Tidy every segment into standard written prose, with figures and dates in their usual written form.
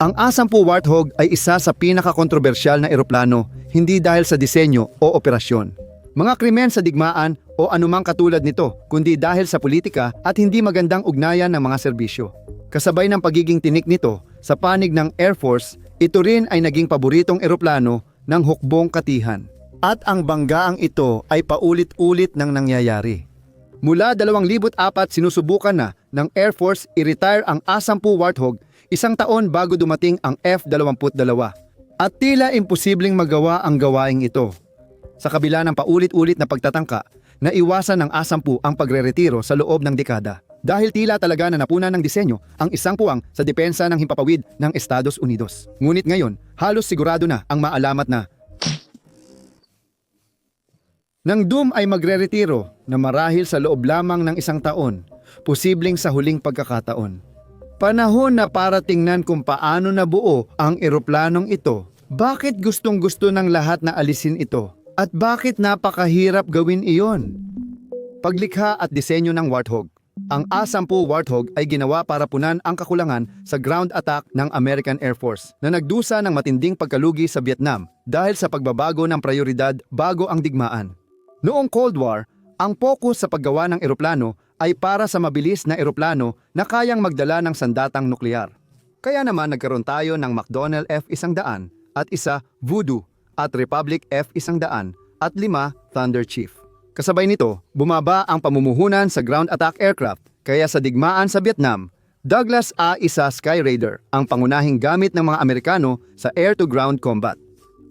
Ang A-10 Warthog ay isa sa pinakakontrobersyal na eroplano, hindi dahil sa disenyo o operasyon. Mga krimen sa digmaan o anumang katulad nito, kundi dahil sa politika at hindi magandang ugnayan ng mga serbisyo. Kasabay ng pagiging tinik nito sa panig ng Air Force, ito rin ay naging paboritong eroplano ng hukbong katihan. At ang banggaang ito ay paulit-ulit nang nangyayari. Mula 2004 sinusubukan na ng Air Force i-retire ang A-10 Warthog isang taon bago dumating ang F-22. At tila imposibleng magawa ang gawaing ito. Sa kabila ng paulit-ulit na pagtatangka, naiwasan ng A-10 ang pagre-retiro sa loob ng dekada. Dahil tila talaga na napunan ng disenyo ang isang puwang sa depensa ng himpapawid ng Estados Unidos. Ngunit ngayon, halos sigurado na ang maalamat na nang Doom ay magre-retiro na marahil sa loob lamang ng isang taon, posibleng sa huling pagkakataon. Panahon na para tingnan kung paano nabuo ang eroplanong ito. Bakit gustong-gusto ng lahat na alisin ito? At bakit napakahirap gawin iyon? Paglikha at disenyo ng Warthog. Ang A-10 Warthog ay ginawa para punan ang kakulangan sa ground attack ng American Air Force na nagdusa ng matinding pagkalugi sa Vietnam dahil sa pagbabago ng prioridad bago ang digmaan. Noong Cold War, ang focus sa paggawa ng eroplano ay para sa mabilis na eroplano na kayang magdala ng sandatang nuklear. Kaya naman nagkaroon tayo ng McDonnell F-100 at isa Voodoo at Republic F-100 at 5 Thunder Chief. Kasabay nito, bumaba ang pamumuhunan sa ground attack aircraft kaya sa digmaan sa Vietnam, Douglas A-1 Sky Raider ang pangunahing gamit ng mga Amerikano sa air-to-ground combat.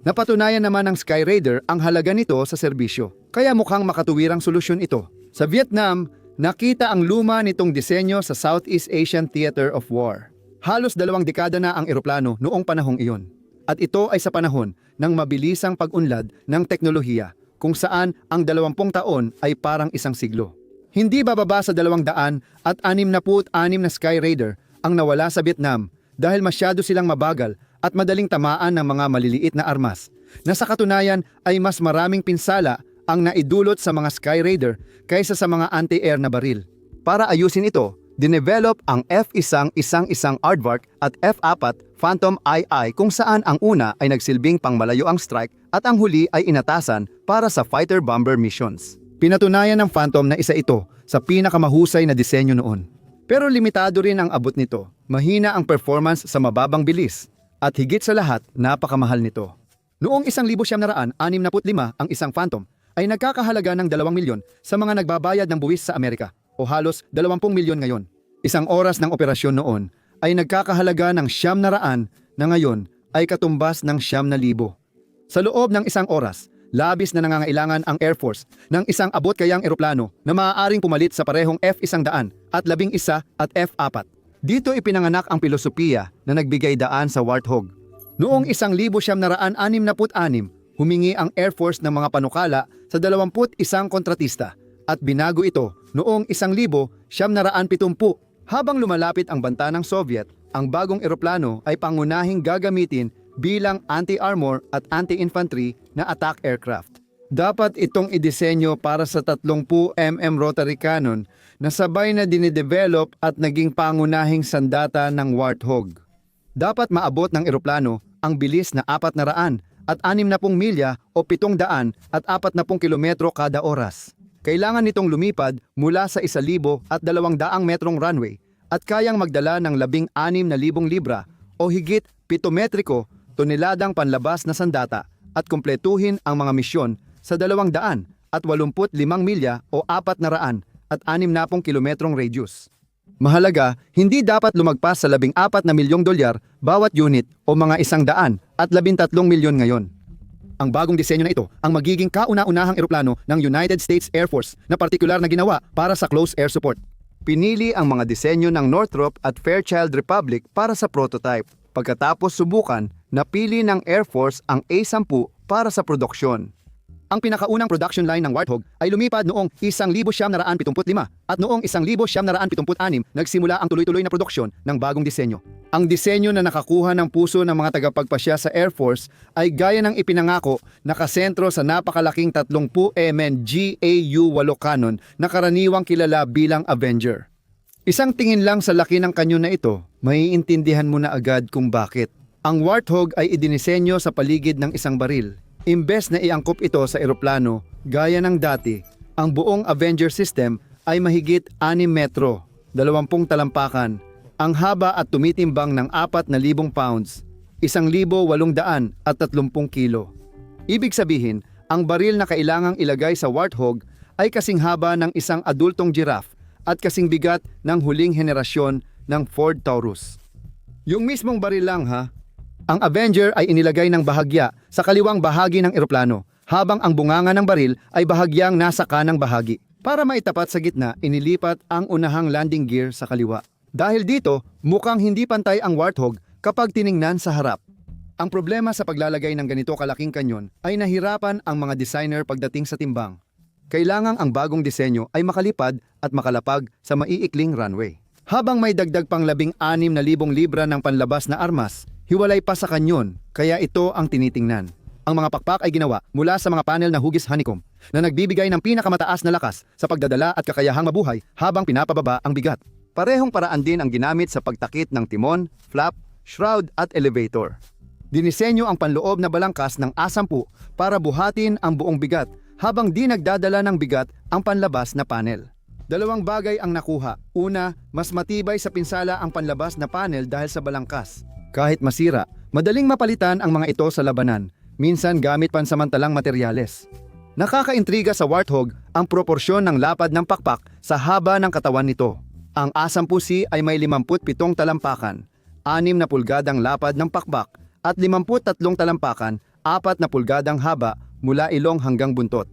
Napatunayan naman ng Sky Raider ang halaga nito sa serbisyo, kaya mukhang makatuwirang solusyon ito. Sa Vietnam, nakita ang luma nitong disenyo sa Southeast Asian Theater of War. Halos 2 dekada na ang eroplano noong panahong iyon. At ito ay sa panahon ng mabilisang pag-unlad ng teknolohiya, kung saan ang 20 taon ay parang isang siglo. Hindi bababa sa 266 na Sky Raider ang nawala sa Vietnam dahil masyado silang mabagal at madaling tamaan ng mga maliliit na armas, na sa katunayan ay mas maraming pinsala ang naidulot sa mga Sky Raider kaysa sa mga anti-air na baril. Para ayusin ito, dinevelop ang F-1 Aardvark at F-4 Phantom II kung saan ang una ay nagsilbing pangmalayo ang strike at ang huli ay inatasan para sa fighter-bomber missions. Pinatunayan ng Phantom na isa ito sa pinakamahusay na disenyo noon. Pero limitado rin ang abot nito, mahina ang performance sa mababang bilis, at higit sa lahat, napakamahal nito. Noong 1965 ang isang Phantom ay nagkakahalaga ng 2 milyon sa mga nagbabayad ng buwis sa Amerika o halos 20 milyon ngayon. Isang oras ng operasyon noon ay nagkakahalaga ng 900 na ngayon ay katumbas ng 9,000. Sa loob ng isang oras, labis na nangangailangan ang Air Force ng isang abot-kayang eroplano na maaaring pumalit sa parehong F-100 at 11 at F-4. Dito ipinanganak ang pilosopiya na nagbigay daan sa Warthog. Noong 1966, humingi ang Air Force ng mga panukala sa 21 kontratista at binago ito noong 1970. Habang lumalapit ang banta ng Soviet, ang bagong eroplano ay pangunahing gagamitin bilang anti-armor at anti-infantry na attack aircraft. Dapat itong idisenyo para sa 30mm rotary cannon na sabay na dinidevelop at naging pangunahing sandata ng Warthog. Dapat maabot ng eroplano ang bilis na 400 at 60 milya o 700 at 40 kilometro kada oras. Kailangan nitong lumipad mula sa 1,200 metrong runway at kayang magdala ng 16,000 libra o higit 7 metriko toneladang panlabas na sandata at kumpletuhin ang mga misyon sa 285 milya o 400 at 60 kilometrong radius. Mahalaga, hindi dapat lumagpas sa $14 na milyong bawat unit o mga 113 milyon ngayon. Ang bagong disenyo na ito ang magiging kauna-unahang eroplano ng United States Air Force na partikular na ginawa para sa close air support. Pinili ang mga disenyo ng Northrop at Fairchild Republic para sa prototype. Pagkatapos subukan, napili ng Air Force ang A-10 para sa produksyon. Ang pinakaunang production line ng Warthog ay lumipad noong 1975 at noong 1976 nagsimula ang tuloy-tuloy na produksyon ng bagong disenyo. Ang disenyo na nakakuha ng puso ng mga tagapagpasya sa Air Force ay gaya ng ipinangako nakasentro sa napakalaking 30 MN GAU-8 cannon na karaniwang kilala bilang Avenger. Isang tingin lang sa laki ng kanyon na ito, maiintindihan mo na agad kung bakit. Ang Warthog ay idinisenyo sa paligid ng isang baril. Imbes na iangkop ito sa eroplano, gaya ng dati, ang buong Avenger system ay mahigit 6 metro, 20 talampakan, ang haba at tumitimbang ng 4,000 pounds, 1,830 kilo. Ibig sabihin, ang baril na kailangang ilagay sa Warthog ay kasing haba ng isang adultong giraffe at kasing bigat ng huling henerasyon ng Ford Taurus. Yung mismong baril lang ha. Ang Avenger ay inilagay ng bahagya sa kaliwang bahagi ng eroplano, habang ang bunganga ng baril ay bahagyang nasa kanang bahagi. Para maitapat sa gitna, inilipat ang unahang landing gear sa kaliwa. Dahil dito, mukhang hindi pantay ang Warthog kapag tiningnan sa harap. Ang problema sa paglalagay ng ganito kalaking kanyon ay nahirapan ang mga designer pagdating sa timbang. Kailangang ang bagong disenyo ay makalipad at makalapag sa maiikling runway. Habang may dagdag pang 16,000 libra ng panlabas na armas, hiwalay pa sa kanyon, kaya ito ang tinitingnan. Ang mga pakpak ay ginawa mula sa mga panel na hugis honeycomb na nagbibigay ng pinakamataas na lakas sa pagdadala at kakayahang mabuhay habang pinapababa ang bigat. Parehong paraan din ang ginamit sa pagtakit ng timon, flap, shroud at elevator. Dinisenyo ang panloob na balangkas ng A10 para buhatin ang buong bigat habang di nagdadala ng bigat ang panlabas na panel. Dalawang bagay ang nakuha. Una, mas matibay sa pinsala ang panlabas na panel dahil sa balangkas. Kahit masira, madaling mapalitan ang mga ito sa labanan, minsan gamit pansamantalang materyales. Nakakaintriga sa Warthog ang proporsyon ng lapad ng pakpak sa haba ng katawan nito. Ang A10C ay may 57 talampakan, 6 na pulgadang lapad ng pakpak at 53 talampakan, 4 na pulgadang haba mula ilong hanggang buntot.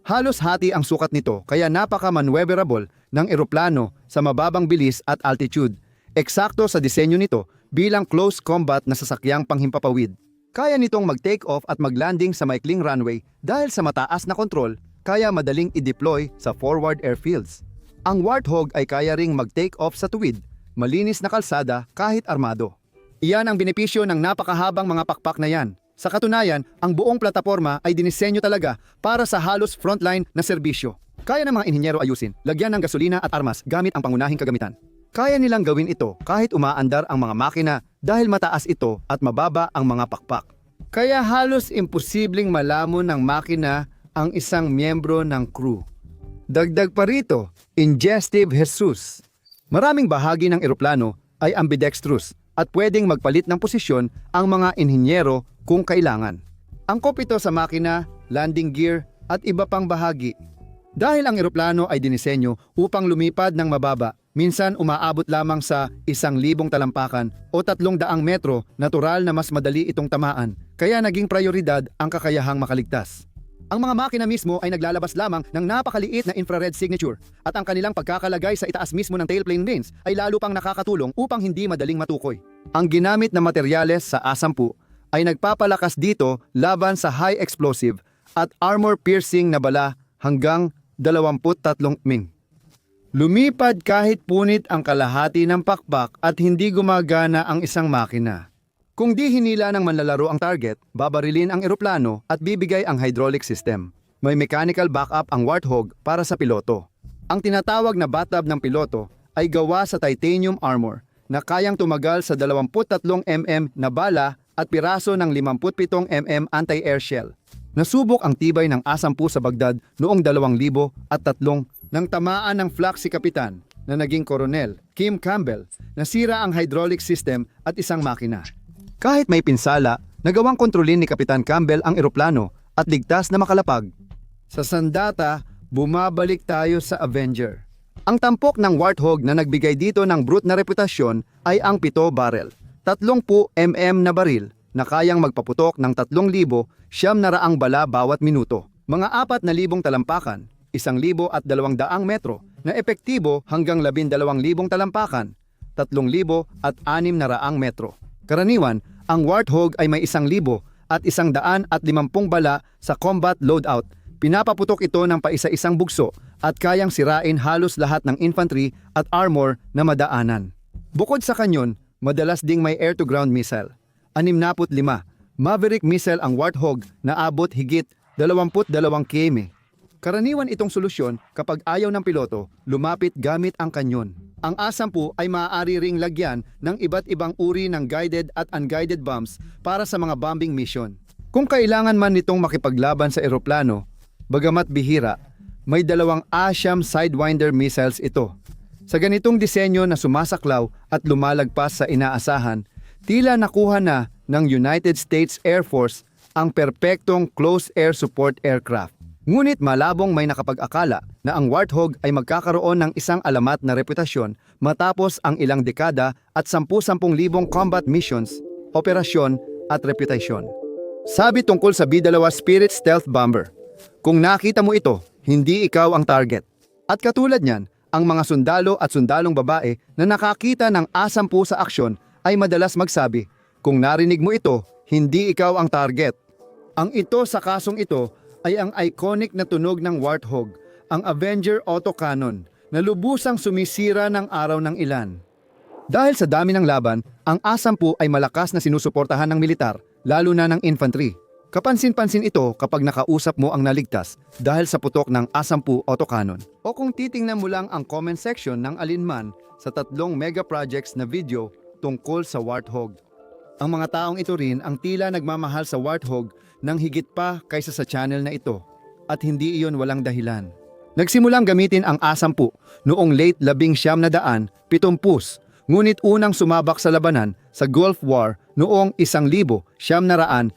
Halos hati ang sukat nito kaya napaka-maneuverable ng eroplano sa mababang bilis at altitude. Eksakto sa disenyo nito bilang close combat na sasakyang panghimpapawid. Kaya nitong mag-take off at mag-landing sa maikling runway dahil sa mataas na kontrol, kaya madaling i-deploy sa forward airfields. Ang Warthog ay kaya ring mag-take off sa tuwid, malinis na kalsada kahit armado. Iyan ang benepisyo ng napakahabang mga pakpak na yan. Sa katunayan, ang buong plataporma ay dinisenyo talaga para sa halos frontline na serbisyo. Kaya ng mga inhinyero ayusin, lagyan ng gasolina at armas gamit ang pangunahing kagamitan. Kaya nilang gawin ito kahit umaandar ang mga makina dahil mataas ito at mababa ang mga pakpak. Kaya halos imposibleng malamon ng makina ang isang miyembro ng crew. Dagdag pa rito, ingestive Jesus. Maraming bahagi ng eroplano ay ambidextrous at pwedeng magpalit ng posisyon ang mga inhinyero kung kailangan. Angkop ito sa makina, landing gear at iba pang bahagi. Dahil ang eroplano ay dinisenyo upang lumipad ng mababa, minsan umaabot lamang sa 1,000 talampakan o 300 metro, natural na mas madali itong tamaan, kaya naging prioridad ang kakayahang makaligtas. Ang mga makina mismo ay naglalabas lamang ng napakaliit na infrared signature at ang kanilang pagkakalagay sa itaas mismo ng tailplane vanes ay lalo pang nakakatulong upang hindi madaling matukoy. Ang ginamit na materyales sa A10 ay nagpapalakas dito laban sa high explosive at armor-piercing na bala hanggang 23 ming. Lumipad kahit punit ang kalahati ng pakpak at hindi gumagana ang isang makina. Kung di hinila ng manlalaro ang target, babarilin ang eroplano at bibigay ang hydraulic system. May mechanical backup ang Warthog para sa piloto. Ang tinatawag na bathtub ng piloto ay gawa sa titanium armor na kayang tumagal sa 23 mm na bala at piraso ng 57 mm anti-air shell. Nasubok ang tibay ng A10 sa Baghdad noong 2003 nang tamaan ng flak si Kapitan na naging Koronel Kim Campbell. Nasira ang hydraulic system at isang makina. Kahit may pinsala, nagawang kontrolin ni Kapitan Campbell ang eroplano at ligtas na makalapag. Sa sandata, bumabalik tayo sa Avenger. Ang tampok ng Warthog na nagbigay dito ng brute na reputasyon ay ang 7 barrel, 30 mm na baril na kayang magpaputok ng 3,700 bala bawat minuto. Mga 4,000 talampakan, 1,200 metro na epektibo hanggang 12,000 talampakan, 3,600 metro. Karaniwan, ang Warthog ay may 1,000 at 150 bala sa combat loadout. Pinapaputok ito ng paisa-isang bugso at kayang sirain halos lahat ng infantry at armor na madaanan. Bukod sa kanyon, madalas ding may air-to-ground missile. 65 Maverick missile ang Warthog na abot higit 22 km. Karaniwan itong solusyon kapag ayaw ng piloto lumapit gamit ang kanyon. Ang A-10 ay maaari ring lagyan ng iba't ibang uri ng guided at unguided bombs para sa mga bombing mission. Kung kailangan man nitong makipaglaban sa eroplano, bagamat bihira, may dalawang A-10 Sidewinder missiles ito. Sa ganitong disenyo na sumasaklaw at lumalagpas sa inaasahan, tila nakuha na ng United States Air Force ang perpektong close air support aircraft. Ngunit malabong may nakapag-akala na ang Warthog ay magkakaroon ng isang alamat na reputasyon matapos ang ilang dekada at 10,000 combat missions, operasyon at reputasyon. Sabi tungkol sa B-2 Spirit Stealth Bomber, kung nakita mo ito, hindi ikaw ang target. At katulad niyan, ang mga sundalo at sundalong babae na nakakita ng A-10 sa aksyon ay madalas magsabi, kung narinig mo ito, hindi ikaw ang target. Ang ito sa kasong ito ay ang iconic na tunog ng Warthog, ang Avenger autocannon, na lubusang sumisira ng araw ng ilan. Dahil sa dami ng laban, ang A-10 ay malakas na sinusuportahan ng militar, lalo na ng infantry. Kapansin-pansin ito kapag nakausap mo ang naligtas dahil sa putok ng A-10 autocannon. O kung titingnan mo lang ang comment section ng alinman sa 3 mega projects na video tungkol sa Warthog. Ang mga taong ito rin ang tila nagmamahal sa Warthog nang higit pa kaysa sa channel na ito, at hindi iyon walang dahilan. Nagsimulang gamitin ang A-10 noong late 1970s, ngunit unang sumabak sa labanan sa Gulf War noong 1971.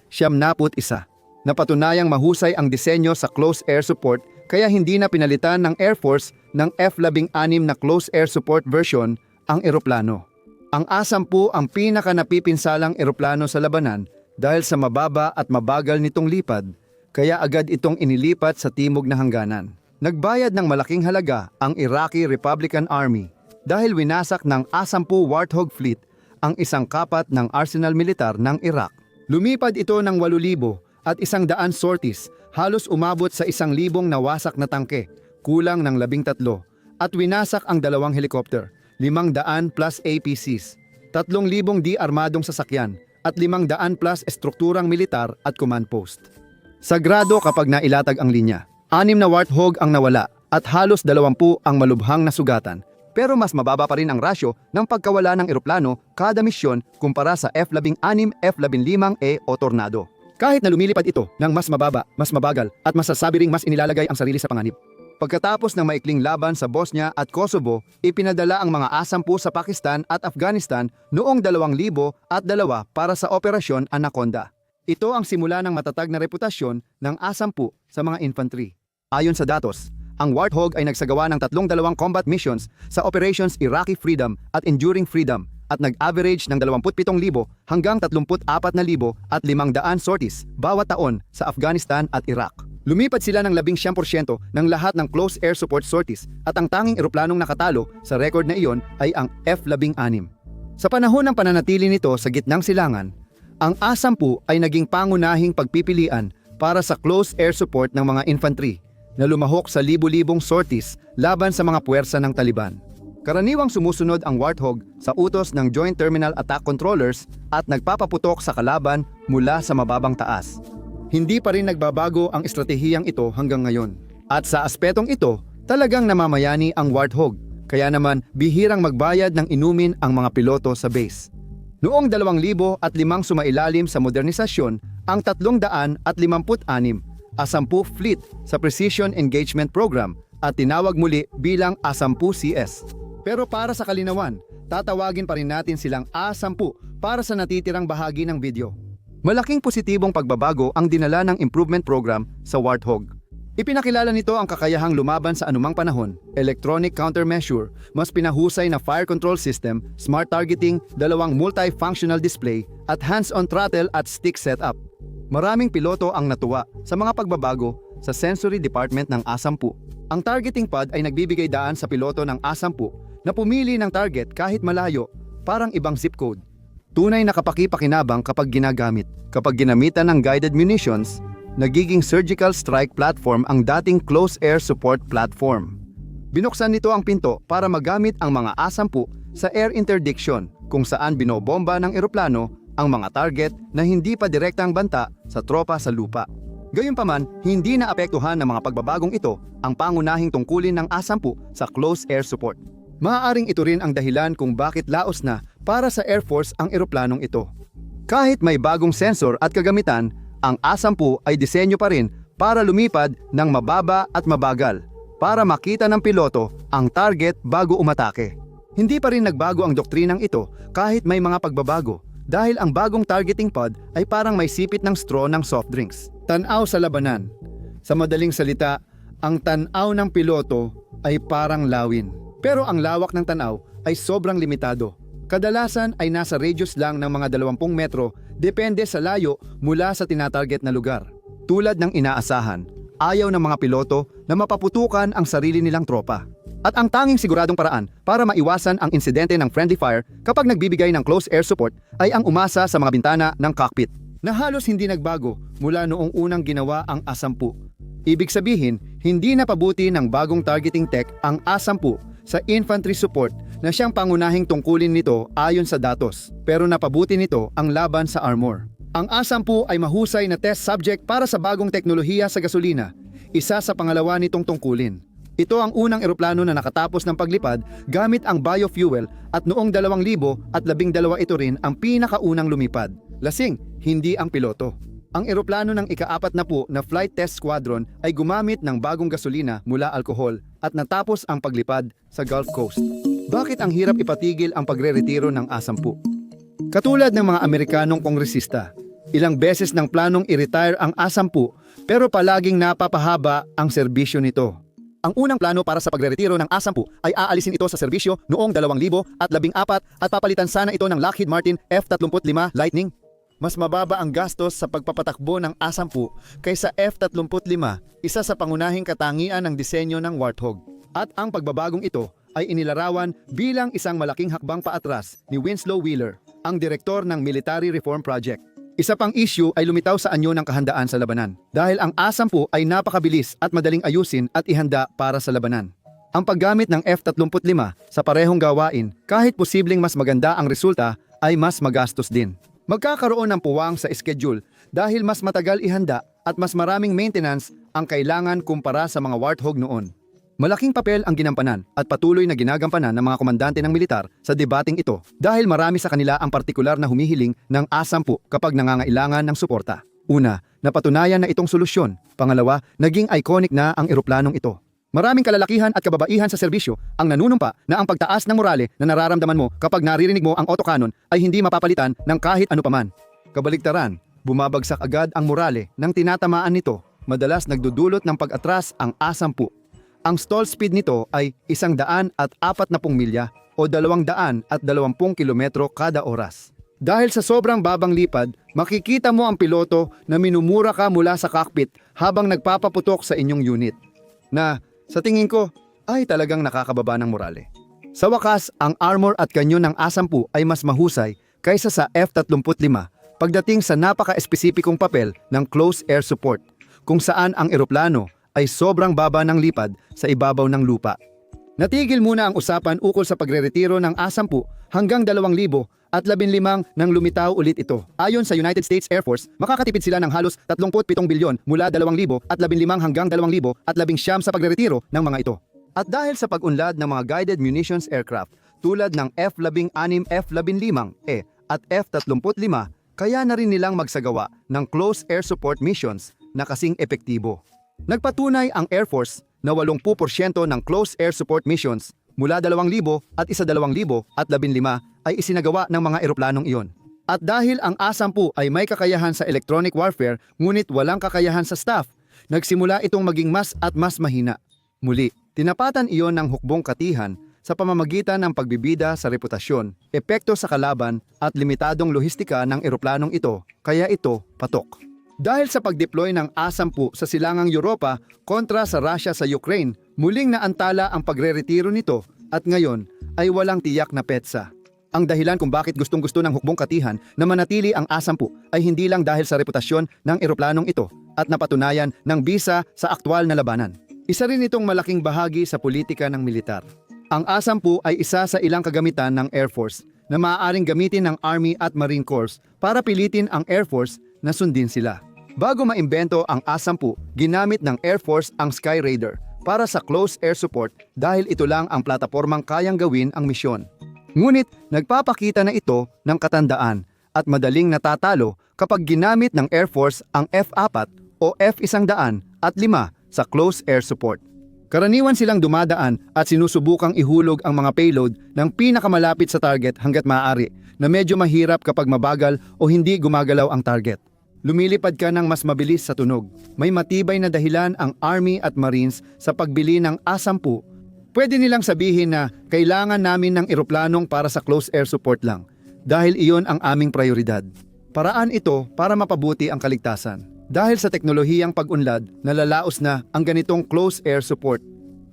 Napatunayang mahusay ang disenyo sa close air support kaya hindi na pinalitan ng Air Force ng F-16 na close air support version ang eroplano. Ang A-10 ang pinaka napipinsalang eroplano sa labanan dahil sa mababa at mabagal nitong lipad, kaya agad itong inilipat sa timog na hangganan. Nagbayad ng malaking halaga ang Iraqi Republican Army dahil winasak ng A-10 Warthog fleet ang isang kapat ng arsenal militar ng Iraq. Lumipad ito ng 8,000 at 100 sorties, halos umabot sa 1,000 nawasak na tangke, kulang ng 13, at winasak ang 2 helicopter, 500 plus APCs, 3,000 di-armadong sasakyan, at 500 plus estrukturang militar at command post. Sagrado kapag nailatag ang linya. 6 na Warthog ang nawala at halos 20 ang malubhang nasugatan. Pero mas mababa pa rin ang rasyo ng pagkawala ng eroplano kada misyon kumpara sa F-16, F-15E o Tornado. Kahit na lumilipad ito ng mas mababa, mas mabagal at masasabi ring mas inilalagay ang sarili sa panganib. Pagkatapos ng maikling laban sa Bosnia at Kosovo, ipinadala ang mga A-10 sa Pakistan at Afghanistan noong 2002 para sa Operasyon Anaconda. Ito ang simula ng matatag na reputasyon ng A-10 sa mga infantry. Ayon sa datos, ang Warthog ay nagsagawa ng 32 combat missions sa Operations Iraqi Freedom at Enduring Freedom at nag-average ng 27,000 hanggang 34,500 sorties bawat taon sa Afghanistan at Iraq. Lumipat sila ng 11% ng lahat ng close air support sorties at ang tanging eroplanong nakatalo sa record na iyon ay ang F-16. Sa panahon ng pananatili nito sa gitnang silangan, ang A-10 ay naging pangunahing pagpipilian para sa close air support ng mga infantry na lumahok sa libu-libong sorties laban sa mga puwersa ng Taliban. Karaniwang sumusunod ang Warthog sa utos ng Joint Terminal Attack Controllers at nagpapaputok sa kalaban mula sa mababang taas. Hindi pa rin nagbabago ang estratehiyang ito hanggang ngayon. At sa aspetong ito, talagang namamayani ang Warthog, kaya naman bihirang magbayad ng inumin ang mga piloto sa base. Noong 2005 sumailalim sa modernisasyon ang 356 A-10 fleet sa Precision Engagement Program at tinawag muli bilang A-10CS. Pero para sa kalinawan, tatawagin pa rin natin silang A-10 para sa natitirang bahagi ng video. Malaking positibong pagbabago ang dinala ng improvement program sa Warthog. Ipinakilala nito ang kakayahang lumaban sa anumang panahon, electronic countermeasure, mas pinahusay na fire control system, smart targeting, 2 multifunctional display, at hands-on throttle at stick setup. Maraming piloto ang natuwa sa mga pagbabago sa sensory department ng A-10. Ang targeting pad ay nagbibigay daan sa piloto ng A-10 na pumili ng target kahit malayo, parang ibang zip code. Tunay na kapaki-pakinabang kapag ginagamit. Kapag ginamitan ng guided munitions, nagiging surgical strike platform ang dating close air support platform. Binuksan nito ang pinto para magamit ang mga A-10 sa air interdiction kung saan binobomba ng eroplano ang mga target na hindi pa direktang banta sa tropa sa lupa. Gayunpaman, hindi naapektuhan ng mga pagbabagong ito ang pangunahing tungkulin ng A-10 sa close air support. Maaaring ito rin ang dahilan kung bakit laos na para sa Air Force ang eroplanong ito. Kahit may bagong sensor at kagamitan, ang A-10 ay disenyo pa rin para lumipad ng mababa at mabagal para makita ng piloto ang target bago umatake. Hindi pa rin nagbago ang doktrinang ito kahit may mga pagbabago dahil ang bagong targeting pod ay parang may sipit ng straw ng soft drinks. Tanaw sa labanan. Sa madaling salita, ang tanaw ng piloto ay parang lawin. Pero ang lawak ng tanaw ay sobrang limitado. Kadalasan ay nasa radius lang ng mga 20 metro depende sa layo mula sa tinatarget na lugar. Tulad ng inaasahan, ayaw ng mga piloto na mapaputukan ang sarili nilang tropa. At ang tanging siguradong paraan para maiwasan ang insidente ng friendly fire kapag nagbibigay ng close air support ay ang umasa sa mga bintana ng cockpit, na halos hindi nagbago mula noong unang ginawa ang A-10. Ibig sabihin, hindi napabuti ng bagong targeting tech ang A-10 sa infantry support na siyang pangunahing tungkulin nito ayon sa datos, pero napabuti nito ang laban sa armor. Ang A-10 ay mahusay na test subject para sa bagong teknolohiya sa gasolina, isa sa pangalawa nitong tungkulin. Ito ang unang eroplano na nakatapos ng paglipad gamit ang biofuel at noong 2012 ito rin ang pinakaunang lumipad. Lasing, hindi ang piloto. Ang eroplano ng ika-40 na Flight Test Squadron ay gumamit ng bagong gasolina mula alkohol at natapos ang paglipad sa Gulf Coast. Bakit ang hirap ipatigil ang pagre-retiro ng A-10? Katulad ng mga Amerikanong kongresista, ilang beses ng planong i-retire ang A-10 pero palaging napapahaba ang serbisyo nito. Ang unang plano para sa pagre-retiro ng A-10 ay aalisin ito sa serbisyo noong 2014 at papalitan sana ito ng Lockheed Martin F-35 Lightning. Mas mababa ang gastos sa pagpapatakbo ng A-10 kaysa F-35, isa sa pangunahing katangian ng disenyo ng Warthog. At ang pagbabagong ito ay inilarawan bilang isang malaking hakbang paatras ni Winslow Wheeler, ang direktor ng Military Reform Project. Isa pang issue ay lumitaw sa anyo ng kahandaan sa labanan dahil ang A-10 ay napakabilis at madaling ayusin at ihanda para sa labanan. Ang paggamit ng F-35 sa parehong gawain, kahit posibleng mas maganda ang resulta, ay mas magastos din. Magkakaroon ng puwang sa schedule dahil mas matagal ihanda at mas maraming maintenance ang kailangan kumpara sa mga Warthog noon. Malaking papel ang ginampanan at patuloy na ginagampanan ng mga komandante ng militar sa debating ito dahil marami sa kanila ang partikular na humihiling ng A-10 kapag nangangailangan ng suporta. Una, napatunayan na itong solusyon. Pangalawa, naging iconic na ang eroplanong ito. Maraming kalalakihan at kababaihan sa serbisyo ang nanunumpa na ang pagtaas ng morale na nararamdaman mo kapag naririnig mo ang autocannon ay hindi mapapalitan ng kahit ano paman. Kabaligtaran, bumabagsak agad ang morale ng tinatamaan nito. Madalas nagdudulot ng pag-atras ang A-10. Ang stall speed nito ay 140 milya o 220 kilometro kada oras. Dahil sa sobrang babang lipad, makikita mo ang piloto na minumura ka mula sa cockpit habang nagpapaputok sa inyong unit. Na sa tingin ko, ay talagang nakakababa ng morale. Sa wakas, ang armor at kanyon ng A-10 ay mas mahusay kaysa sa F-35 pagdating sa napaka-espesipikong papel ng close air support, kung saan ang eroplano ay sobrang baba ng lipad sa ibabaw ng lupa. Natigil muna ang usapan ukol sa pagre-retiro ng A-10 hanggang 2015 nang lumitaw ulit ito. Ayon sa United States Air Force, makakatipid sila ng halos 37 bilyon mula 2015 hanggang 2019 sa pagre-retiro ng mga ito. At dahil sa pag-unlad ng mga guided munitions aircraft tulad ng F-16, F-15E at F-35, kaya na rin nilang magsagawa ng close air support missions na kasing epektibo. Nagpatunay ang Air Force na 80% ng close air support missions mula 2000 at 2015 ay isinagawa ng mga eroplanong iyon. At dahil ang A-10 ay may kakayahan sa electronic warfare ngunit walang kakayahan sa staff, nagsimula itong maging mas at mas mahina. Muli, tinapatan iyon ng hukbong katihan sa pamamagitan ng pagbibida sa reputasyon, epekto sa kalaban at limitadong lohistika ng eroplanong ito, kaya ito patok. Dahil sa pagdeploy ng A-10 sa silangang Europa kontra sa Russia sa Ukraine, muling naantala ang pagre-retiro nito at ngayon ay walang tiyak na petsa. Ang dahilan kung bakit gustong-gusto ng hukbong katihan na manatili ang A-10 ay hindi lang dahil sa reputasyon ng eroplanong ito at napatunayan ng bisa sa aktwal na labanan. Isa rin itong malaking bahagi sa politika ng militar. Ang A-10 ay isa sa ilang kagamitan ng Air Force na maaaring gamitin ng Army at Marine Corps para pilitin ang Air Force na sundin sila. Bago maimbento ang A-10, ginamit ng Air Force ang Sky Raider para sa close air support dahil ito lang ang platapormang kayang gawin ang misyon. Ngunit nagpapakita na ito ng katandaan at madaling natatalo kapag ginamit ng Air Force ang F-4 o F-105 sa close air support. Karaniwan silang dumadaan at sinusubukang ihulog ang mga payload ng pinakamalapit sa target hanggat maaari na medyo mahirap kapag mabagal o hindi gumagalaw ang target. Lumilipad ka ng mas mabilis sa tunog. May matibay na dahilan ang Army at Marines sa pagbili ng A-10. Pwede nilang sabihin na kailangan namin ng eroplanong para sa close air support lang dahil iyon ang aming prioridad. Paraan ito para mapabuti ang kaligtasan. Dahil sa teknolohiyang pag-unlad, nalalaos na ang ganitong close air support.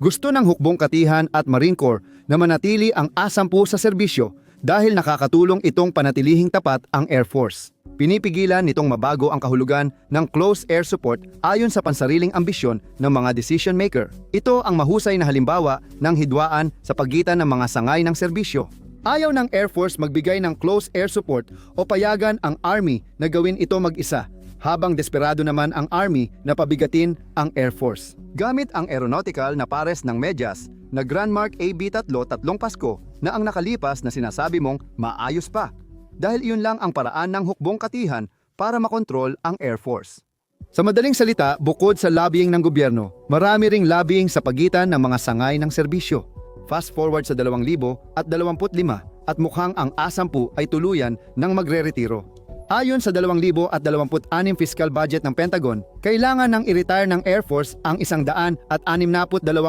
Gusto ng Hukbong Katihan at Marine Corps na manatili ang A-10 sa serbisyo dahil nakakatulong itong panatilihing tapat ang Air Force. Pinipigilan nitong mabago ang kahulugan ng close air support ayon sa pansariling ambisyon ng mga decision maker. Ito ang mahusay na halimbawa ng hidwaan sa pagitan ng mga sangay ng serbisyo. Ayaw ng Air Force magbigay ng close air support o payagan ang Army na gawin ito mag-isa, habang desperado naman ang Army na pabigatin ang Air Force. Gamit ang aeronautical na pares ng medyas na Grandmark AB-3 tatlong Pasko na ang nakalipas na sinasabi mong maayos pa. Dahil iyon lang ang paraan ng Hukbong Katihan para makontrol ang Air Force. Sa madaling salita, bukod sa lobbying ng gobyerno, marami ring lobbying sa pagitan ng mga sangay ng serbisyo. Fast forward sa 2025 at mukhang ang A-10 ay tuluyan ng magre-retiro. Ayon sa 2026 fiscal budget ng Pentagon, kailangan nang i-retire ng Air Force ang 162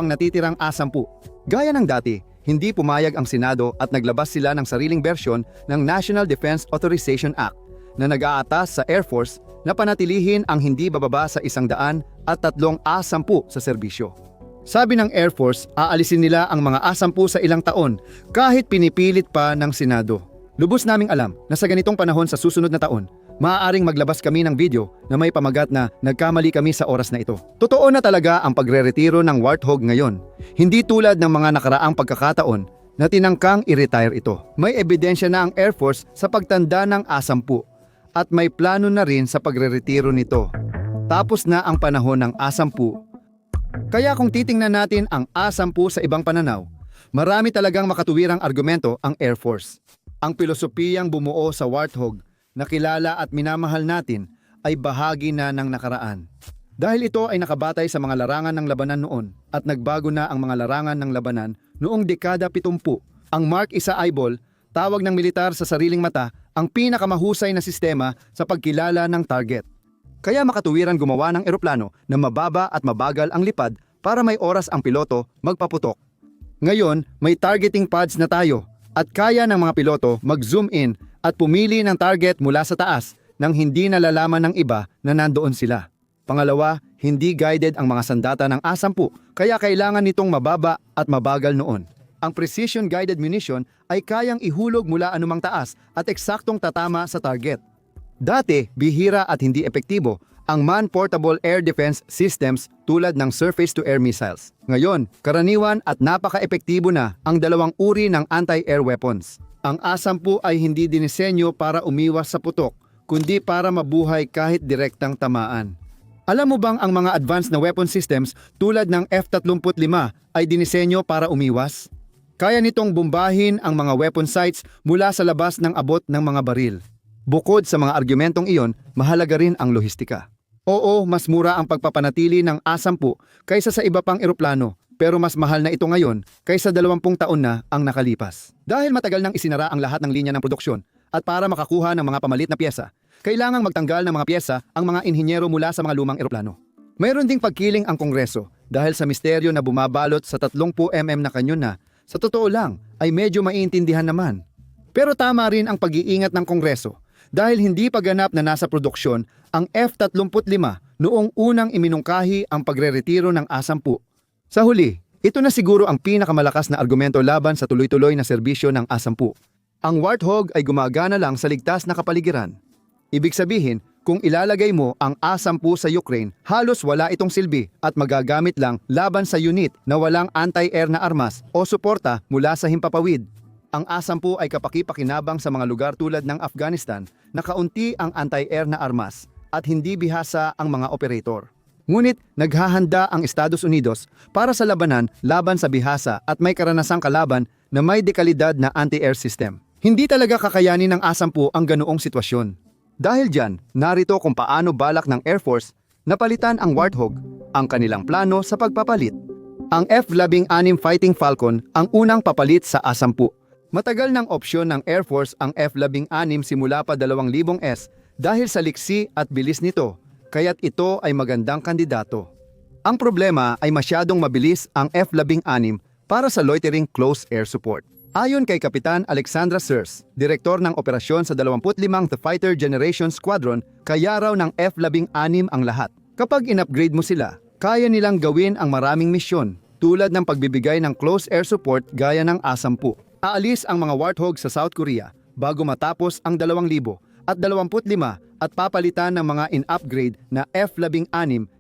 natitirang A-10. Gaya ng dati, hindi pumayag ang Senado at naglabas sila ng sariling bersyon ng National Defense Authorization Act na nag-aatas sa Air Force na panatilihin ang hindi bababa sa 103 A-10 sa serbisyo. Sabi ng Air Force, aalisin nila ang mga A-10 sa ilang taon kahit pinipilit pa ng Senado. Lubos naming alam na sa ganitong panahon sa susunod na taon, maaaring maglabas kami ng video na may pamagat na nagkamali kami sa oras na ito. Totoo na talaga ang pagre-retiro ng Warthog ngayon. Hindi tulad ng mga nakaraang pagkakataon na tinangkang i-retire ito. May ebidensya na ang Air Force sa pagtanda ng A-10 at may plano na rin sa pagre-retiro nito. Tapos na ang panahon ng A-10. Kaya kung titingnan natin ang A-10 sa ibang pananaw, marami talagang makatuwirang argumento ang Air Force. Ang pilosopiyang bumuo sa Warthog na kilala at minamahal natin ay bahagi na ng nakaraan. Dahil ito ay nakabatay sa mga larangan ng labanan noon at nagbago na ang mga larangan ng labanan noong dekada 70. Ang Mark I Eyeball, tawag ng militar sa sariling mata, ang pinakamahusay na sistema sa pagkilala ng target. Kaya makatuwiran gumawa ng eroplano na mababa at mabagal ang lipad para may oras ang piloto magpaputok. Ngayon, may targeting pods na tayo at kaya ng mga piloto mag-zoom in at pumili ng target mula sa taas nang hindi nalalaman ng iba na nandoon sila. Pangalawa, hindi guided ang mga sandata ng A-10 kaya kailangan nitong mababa at mabagal noon. Ang precision-guided munition ay kayang ihulog mula anumang taas at eksaktong tatama sa target. Dati, bihira at hindi epektibo ang man-portable air defense systems tulad ng surface-to-air missiles. Ngayon, karaniwan at napaka-epektibo na ang dalawang uri ng anti-air weapons. Ang A-10 ay hindi dinisenyo para umiwas sa putok, kundi para mabuhay kahit direktang tamaan. Alam mo bang ang mga advanced na weapon systems tulad ng F-35 ay dinisenyo para umiwas? Kaya nitong bombahin ang mga weapon sites mula sa labas ng abot ng mga baril. Bukod sa mga argumentong iyon, mahalaga rin ang lohistika. Oo, mas mura ang pagpapanatili ng A-10 kaysa sa iba pang eroplano, pero mas mahal na ito ngayon kaysa 20 taon na ang nakalipas. Dahil matagal nang isinara ang lahat ng linya ng produksyon at para makakuha ng mga pamalit na pyesa, kailangang magtanggal ng mga pyesa ang mga inhinyero mula sa mga lumang eroplano. Mayroon ding pagkiling ang Kongreso dahil sa misteryo na bumabalot sa 30mm na kanyon na, sa totoo lang, ay medyo maiintindihan naman. Pero tama rin ang pag-iingat ng Kongreso dahil hindi pa ganap na nasa produksyon ang F-35 noong unang iminungkahi ang pagre-retiro ng A-10. Sa huli, ito na siguro ang pinakamalakas na argumento laban sa tuloy-tuloy na serbisyo ng A-10. Ang Warthog ay gumagana lang sa ligtas na kapaligiran. Ibig sabihin, kung ilalagay mo ang A-10 sa Ukraine, halos wala itong silbi at magagamit lang laban sa unit na walang anti-air na armas o suporta mula sa himpapawid. Ang A-10 ay kapaki-pakinabang sa mga lugar tulad ng Afghanistan na kaunti ang anti-air na armas at hindi bihasa ang mga operator. Ngunit naghahanda ang Estados Unidos para sa labanan laban sa bihasa at may karanasang kalaban na may dekalidad na anti-air system. Hindi talaga kakayanin ng A-10 ang ganoong sitwasyon. Dahil dyan, narito kung paano balak ng Air Force na palitan ang Warthog, ang kanilang plano sa pagpapalit. Ang F-16 Fighting Falcon ang unang papalit sa A-10. Matagal ng opsyon ng Air Force ang F-16 simula pa 2,000S dahil sa liksi at bilis nito, kaya't ito ay magandang kandidato. Ang problema ay masyadong mabilis ang F-16 para sa loitering close air support. Ayon kay Kapitan Alexandra Sers, direktor ng operasyon sa 25th Fighter Generation Squadron, kaya raw ng F-16 ang lahat. Kapag in-upgrade mo sila, kaya nilang gawin ang maraming misyon, tulad ng pagbibigay ng close air support gaya ng A-10. Aalis ang mga Warthog sa South Korea bago matapos ang 2,000 at 25 at papalitan ng mga in-upgrade na F-16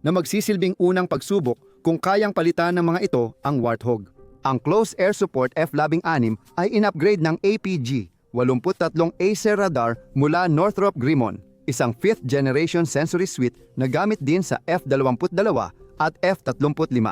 na magsisilbing unang pagsubok kung kayang palitan ng mga ito ang Warthog. Ang Close Air Support F-16 ay in-upgrade ng APG-83 Acer radar mula Northrop Grumman, isang 5th generation sensory suite na gamit din sa F-22 at F-35.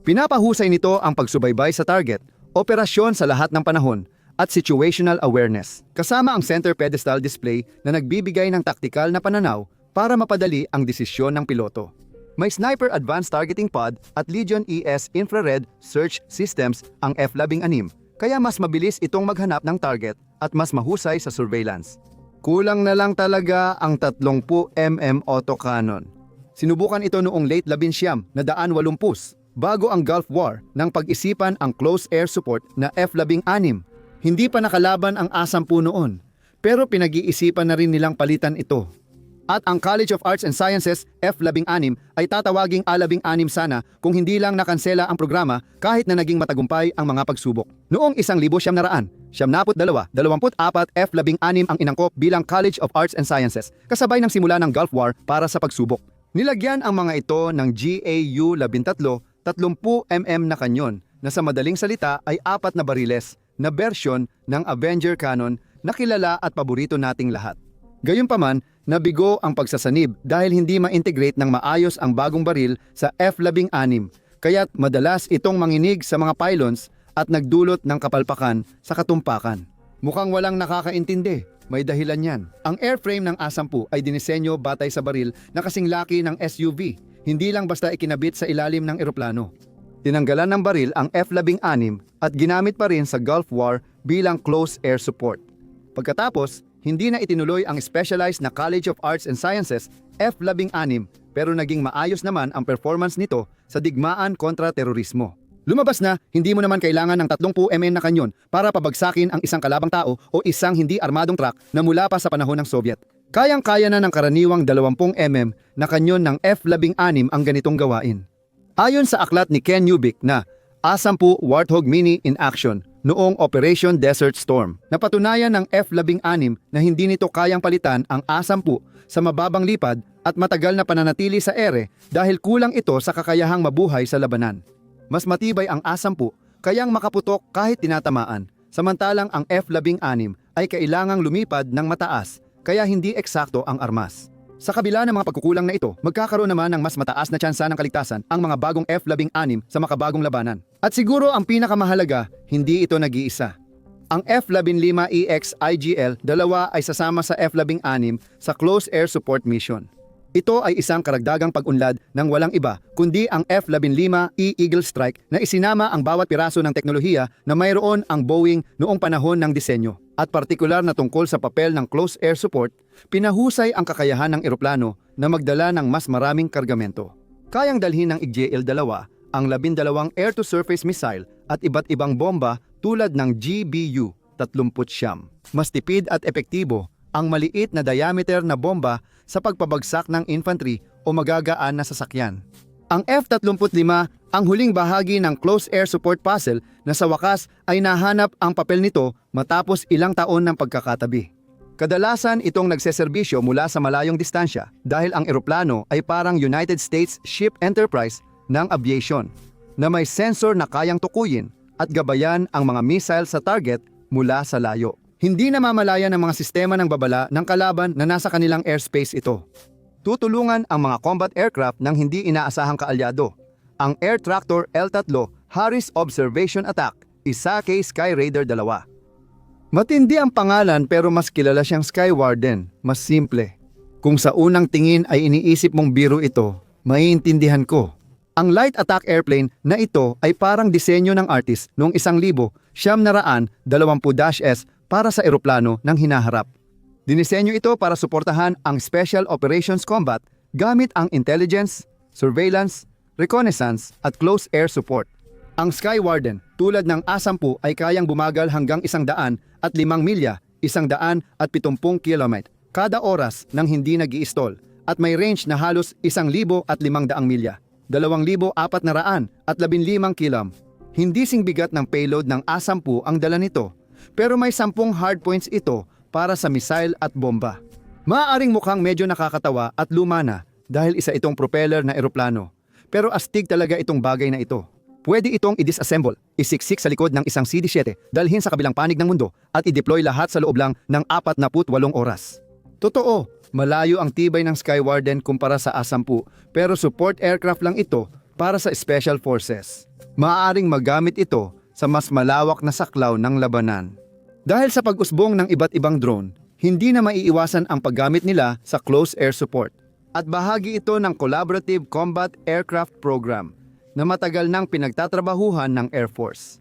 Pinapahusay nito ang pagsubaybay sa target, operasyon sa lahat ng panahon, at situational awareness, kasama ang center pedestal display na nagbibigay ng taktikal na pananaw para mapadali ang desisyon ng piloto. May Sniper Advanced Targeting Pod at Legion ES Infrared Search Systems ang F-16, kaya mas mabilis itong maghanap ng target at mas mahusay sa surveillance. Kulang na lang talaga ang 30mm autocannon. Sinubukan ito noong late 19 na 80s, bago ang Gulf War, nang pag-isipan ang close air support na F-16. Hindi pa nakalaban ang A-10 noon, pero pinag-iisipan na rin nilang palitan ito. At ang College of Arts and Sciences F-16 ay tatawaging A-16 sana kung hindi lang nakansela ang programa kahit na naging matagumpay ang mga pagsubok. Noong 1972, 24 F-16 ang inangkop bilang College of Arts and Sciences, kasabay ng simula ng Gulf War para sa pagsubok. Nilagyan ang mga ito ng GAU-13 30mm na kanyon na sa madaling salita ay 4 na bariles na bersyon ng Avenger cannon na kilala at paborito nating lahat. Gayunpaman, nabigo ang pagsasanib dahil hindi ma-integrate ng maayos ang bagong baril sa F-16, kaya't madalas itong manginig sa mga pylons at nagdulot ng kapalpakan sa katumpakan. Mukhang walang nakakaintindi, may dahilan yan. Ang airframe ng A-10 ay dinisenyo batay sa baril na kasing laki ng SUV, hindi lang basta ikinabit sa ilalim ng eroplano. Tinanggalan ng baril ang F-16 at ginamit pa rin sa Gulf War bilang close air support. Pagkatapos, hindi na itinuloy ang specialized na College of Arts and Sciences F-16 pero naging maayos naman ang performance nito sa digmaan kontra terorismo. Lumabas na, hindi mo naman kailangan ng 30mm na kanyon para pabagsakin ang isang kalabang tao o isang hindi armadong truck na mula pa sa panahon ng Soviet. Kayang-kaya na ng karaniwang 20mm na kanyon ng F-16 ang ganitong gawain. Ayon sa aklat ni Ken Ubik na A-10 Warthog Mini in Action noong Operation Desert Storm, napatunayan ng F-16 na hindi nito kayang palitan ang A-10 sa mababang lipad at matagal na pananatili sa ere dahil kulang ito sa kakayahang mabuhay sa labanan. Mas matibay ang A-10 kayang makaputok kahit tinatamaan, samantalang ang F-16 ay kailangang lumipad ng mataas kaya hindi eksakto ang armas. Sa kabila ng mga pagkukulang na ito, magkakaroon naman ng mas mataas na tsansa ng kaligtasan ang mga bagong F-16 sa makabagong labanan. At siguro ang pinakamahalaga, hindi ito nag-iisa. Ang F-15EX IGL, dalawa ay sasama sa F-16 sa Close Air Support Mission. Ito ay isang karagdagang pag-unlad ng walang iba kundi ang F-15E Eagle Strike na isinama ang bawat piraso ng teknolohiya na mayroon ang Boeing noong panahon ng disenyo. At partikular na tungkol sa papel ng close air support, pinahusay ang kakayahan ng eroplano na magdala ng mas maraming kargamento. Kayang dalhin ng IGL-2 ang 12 air-to-surface missile at iba't ibang bomba tulad ng GBU-39. Mas tipid at epektibo ang maliit na diameter na bomba sa pagpabagsak ng infantry o magagaan na sasakyan. Ang F-35 ang huling bahagi ng close air support puzzle na sa wakas ay nahanap ang papel nito matapos ilang taon ng pagkakatabi. Kadalasan itong nagseserbisyo mula sa malayong distansya dahil ang eroplano ay parang United States Ship Enterprise ng aviation na may sensor na kayang tukuyin at gabayan ang mga missile sa target mula sa layo. Hindi namamalayan ng mga sistema ng babala ng kalaban na nasa kanilang airspace ito. Tutulungan ang mga combat aircraft ng hindi inaasahang kaalyado. Ang Air Tractor L3 Harris Observation Attack, isa kay Sky Raider 2. Matindi ang pangalan pero mas kilala siyang Sky Warden, mas simple. Kung sa unang tingin ay iniisip mong biro ito, maiintindihan ko. Ang light attack airplane na ito ay parang disenyo ng artist noong 1920-S para sa eroplano ng hinaharap. Dinisenyo ito para suportahan ang Special Operations Combat gamit ang intelligence, surveillance, reconnaissance at close air support. Ang Sky Warden, tulad ng A-10 ay kayang bumagal hanggang 105 milya, 170 km kada oras nang hindi nag-i-stall at may range na halos 1,500 milya, 2,415 km. Hindi sing bigat ng payload ng A-10 ang dala nito, pero may 10 hardpoints ito para sa missile at bomba. Maaaring mukhang medyo nakakatawa at luma na dahil isa itong propeller na eroplano, pero astig talaga itong bagay na ito. Pwede itong i-disassemble, isiksik sa likod ng isang CD-7, dalhin sa kabilang panig ng mundo at i-deploy lahat sa loob lang ng 48 oras. Totoo, malayo ang tibay ng Sky Warden kumpara sa A-10 pero support aircraft lang ito para sa Special Forces. Maaaring magamit ito sa mas malawak na saklaw ng labanan. Dahil sa pag-usbong ng iba't ibang drone, hindi na maiiwasan ang paggamit nila sa close air support. At bahagi ito ng Collaborative Combat Aircraft Program na matagal nang pinagtatrabahuhan ng Air Force.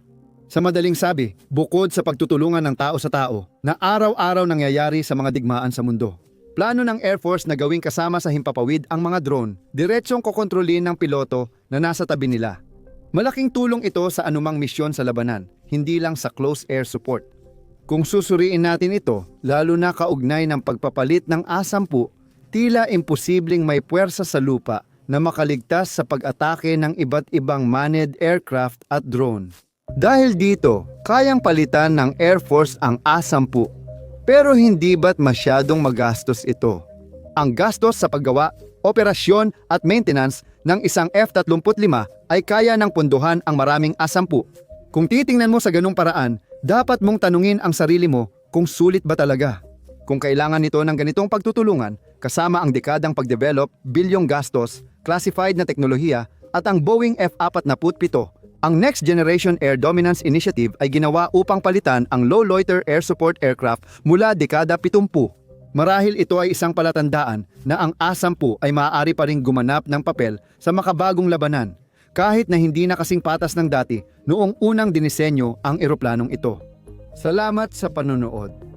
Sa madaling sabi, bukod sa pagtutulungan ng tao sa tao na araw-araw nangyayari sa mga digmaan sa mundo, plano ng Air Force na gawing kasama sa himpapawid ang mga drone, diretsong kokontrolin ng piloto na nasa tabi nila. Malaking tulong ito sa anumang misyon sa labanan, hindi lang sa close air support. Kung susuriin natin ito, lalo na kaugnay ng pagpapalit ng A-10, tila imposibleng may puwersa sa lupa na makaligtas sa pag-atake ng iba't ibang manned aircraft at drone. Dahil dito, kayang palitan ng Air Force ang A-10. Pero hindi ba't masyadong magastos ito? Ang gastos sa paggawa, operasyon at maintenance ng isang F-35 ay kaya ng punduhan ang maraming A-10. Kung titingnan mo sa ganung paraan, dapat mong tanungin ang sarili mo kung sulit ba talaga. Kung kailangan nito ng ganitong pagtutulungan, kasama ang dekadang pagdevelop, bilyong gastos, classified na teknolohiya at ang Boeing F-47, ang Next Generation Air Dominance Initiative ay ginawa upang palitan ang low-loiter air support aircraft mula dekada 70. Marahil ito ay isang palatandaan na ang A-10 ay maaari pa ring gumanap ng papel sa makabagong labanan, kahit na hindi na kasing patas ng dati noong unang dinisenyo ang eroplanong ito. Salamat sa panonood.